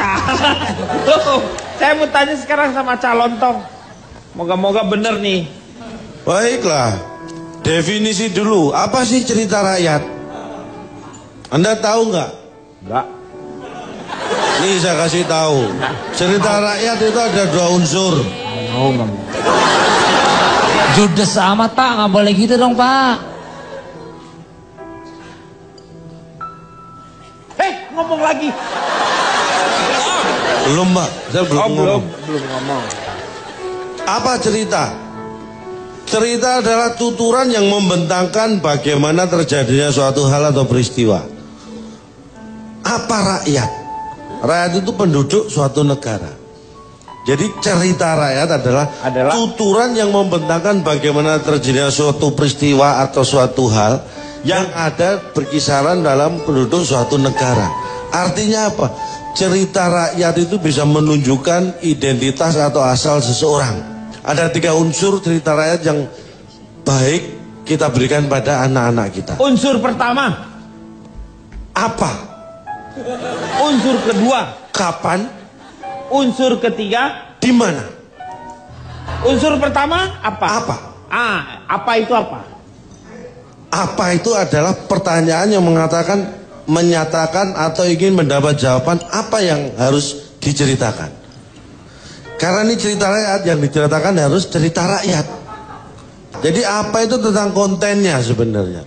salah. Loh, saya mau tanya sekarang sama calon tong. Moga-moga bener nih. Baiklah, definisi dulu. Apa sih cerita rakyat? Anda tahu nggak? Enggak. Nih saya kasih tahu. Cerita rakyat itu ada 2 unsur. Oh, enggak. Judes amat Pak, nggak boleh gitu dong Pak. Ngomong lagi. Belum Pak, saya belum ngomong. Belum ngomong. Apa cerita? Cerita adalah tuturan yang membentangkan bagaimana terjadinya suatu hal atau peristiwa. Apa rakyat? Rakyat itu penduduk suatu negara. Jadi cerita rakyat adalah tuturan yang membentangkan bagaimana terjadinya suatu peristiwa atau suatu hal yang ada berkisaran dalam penduduk suatu negara. Artinya apa? Cerita rakyat itu bisa menunjukkan identitas atau asal seseorang. Ada 3 unsur cerita rakyat yang baik kita berikan pada anak-anak kita. Unsur pertama apa? Unsur kedua kapan? Unsur ketiga di mana? Unsur pertama apa? Apa? Apa itu apa? Apa itu adalah pertanyaan yang menyatakan atau ingin mendapat jawaban apa yang harus diceritakan. Karena ini cerita rakyat, yang diceritakan harus cerita rakyat. Jadi apa itu tentang kontennya sebenarnya.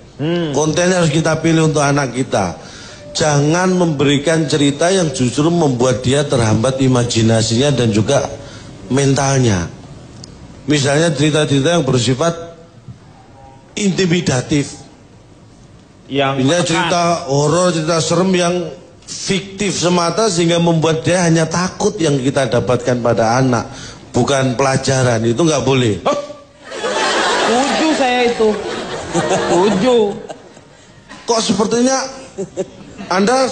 Kontennya harus kita pilih untuk anak kita. Jangan memberikan cerita yang justru membuat dia terhambat imajinasinya dan juga mentalnya. Misalnya cerita-cerita yang bersifat intimidatif. Misalnya cerita horor, cerita serem yang fiktif semata sehingga membuat dia hanya takut yang kita dapatkan pada anak, bukan pelajaran. Itu nggak boleh. Setuju saya itu. Setuju. Kok sepertinya Anda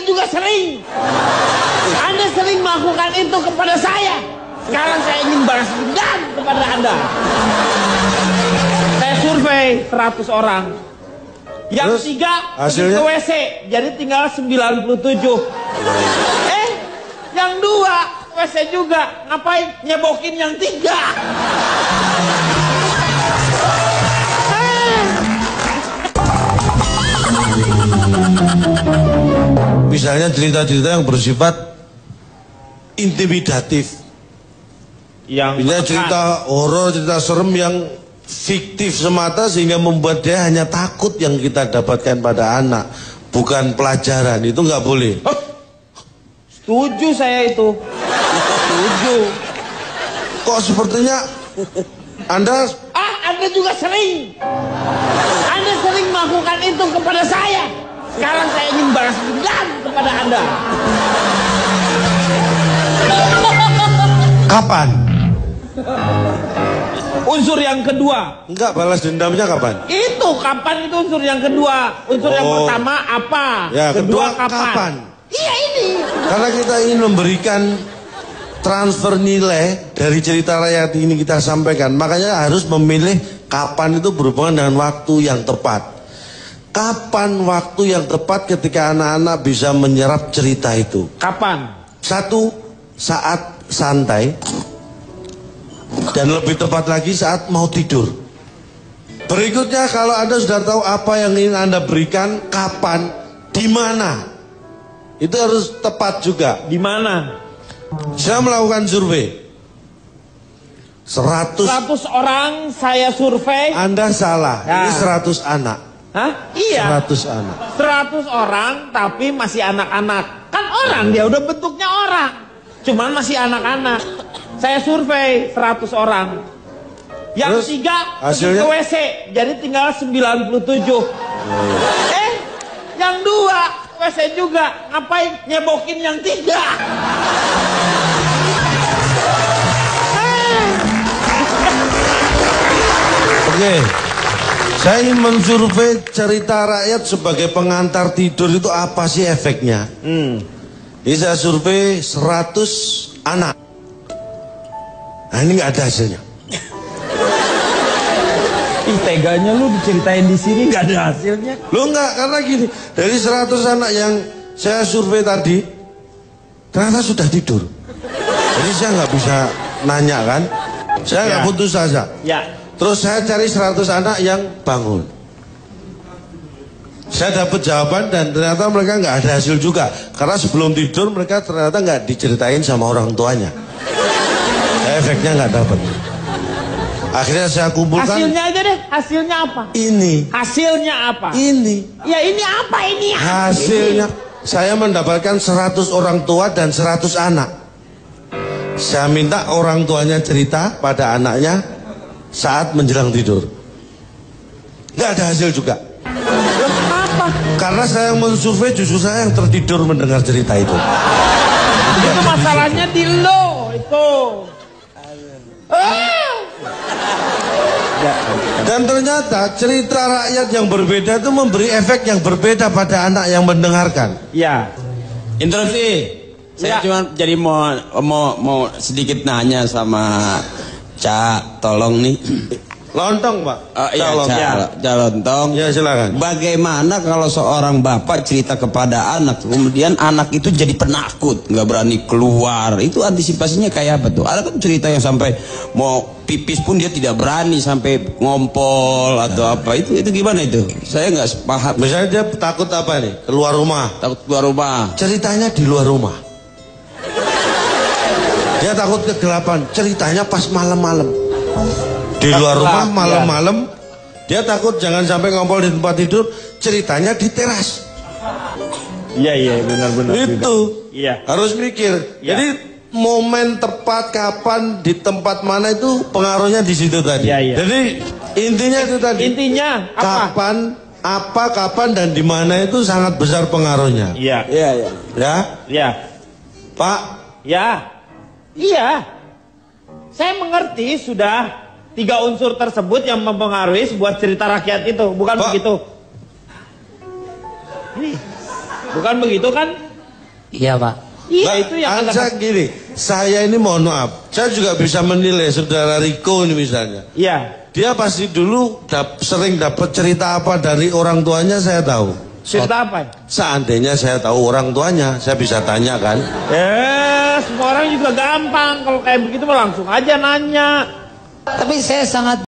juga sering. Anda sering melakukan itu kepada saya. Sekarang saya ingin balas dendam kepada Anda. Saya survei 100 orang. Yang 3 pergi ke WC, jadi tinggal 97. Yang 2 WC juga. Ngapain? Nyebokin yang 3. Misalnya cerita-cerita yang bersifat intimidatif. Misalnya cerita horor, cerita serem yang fiktif semata sehingga membuat dia hanya takut yang kita dapatkan pada anak, bukan pelajaran. Itu nggak boleh. Setuju saya itu. Setuju. Kok sepertinya Anda juga sering. Anda sering melakukan itu kepada saya. Sekarang saya ingin balas dendam kepada Anda. Kapan? Unsur yang kedua. Enggak, balas dendamnya kapan? Itu kapan itu unsur yang kedua. Unsur yang pertama apa? Ya, kedua kapan? Iya ini. Karena kita ingin memberikan transfer nilai dari cerita rakyat ini kita sampaikan. Makanya harus memilih kapan itu berhubungan dengan waktu yang tepat. Kapan waktu yang tepat ketika anak-anak bisa menyerap cerita itu? Kapan? 1, saat santai. Dan lebih tepat lagi saat mau tidur. Berikutnya kalau Anda sudah tahu apa yang ingin Anda berikan, kapan, di mana, itu harus tepat juga. Di mana? Saya melakukan survei 100 orang saya survei. Anda salah, ini 100 anak. Hah? Iya. 100 anak. 100 orang tapi masih anak-anak. Kan orang dia udah bentuknya orang. Cuman masih anak-anak. Saya survei 100 orang. Yang 3 pergi ke WC, jadi tinggal 97. Yang 2 WC juga. Ngapain? Nyebokin yang 3. Oke. Saya ingin mensurvei cerita rakyat sebagai pengantar tidur itu apa sih efeknya? Ini saya survei 100 anak. Nah ini nggak ada hasilnya. Teganya lu diceritain di sini nggak ada hasilnya. Lu nggak, karena gini, dari 100 anak yang saya survei tadi, ternyata sudah tidur. Jadi saya nggak bisa nanya kan, saya nggak putus asa. Ya. Terus saya cari 100 anak yang bangun. Saya dapat jawaban dan ternyata mereka nggak ada hasil juga. Karena sebelum tidur mereka ternyata nggak diceritain sama orang tuanya. Efeknya nggak dapat. Akhirnya saya kumpulkan. Hasilnya aja deh, hasilnya apa? Ini. Hasilnya apa? Ini. Ya ini apa ini? Hasilnya saya mendapatkan 100 orang tua dan 100 anak. Saya minta orang tuanya cerita pada anaknya saat menjelang tidur. Nggak ada hasil juga. Apa? Karena saya yang mensurvei justru saya yang tertidur mendengar cerita itu. Itu masalahnya di lo itu. Dan ternyata cerita rakyat yang berbeda itu memberi efek yang berbeda pada anak yang mendengarkan. Ya. Interupsi. Saya cuma jadi mau sedikit nanya sama Cak, tolong nih. Lontong, Pak. Cak Lontong. Ya, silakan. Bagaimana kalau seorang bapak cerita kepada anak, kemudian anak itu jadi penakut, nggak berani keluar? Itu antisipasinya kayak apa tuh? Ada kan cerita yang sampai mau pipis pun dia tidak berani sampai ngompol atau apa? Itu gimana itu? Saya nggak paham. Misalnya dia takut apa nih? Keluar rumah. Takut keluar rumah. Ceritanya di luar rumah. Dia takut kegelapan. Ceritanya pas malam-malam. Di luar rumah malam-malam. Dia takut jangan sampai ngompol di tempat tidur. Ceritanya di teras. Iya benar-benar. Itu. Iya. Harus mikir. Ya. Jadi momen tepat kapan di tempat mana itu pengaruhnya di situ tadi. Iya. Jadi intinya itu tadi. Intinya apa? Kapan dan di mana itu sangat besar pengaruhnya. Iya. Ya. Pak. Ya. Iya. Saya mengerti sudah 3 unsur tersebut yang mempengaruhi sebuah cerita rakyat itu, bukan Pak. begitu? Bukan begitu kan? Iya, Pak. Iya, itu yang Anda gini, saya ini mohon maaf, saya juga bisa menilai saudara Riko ini misalnya. Iya. Dia pasti dulu sering dapat cerita apa dari orang tuanya, saya tahu. Cerita apa? Seandainya saya tahu orang tuanya, saya bisa tanya kan. Semua orang juga gampang. Kalau kayak begitu langsung aja nanya. Tapi saya sangat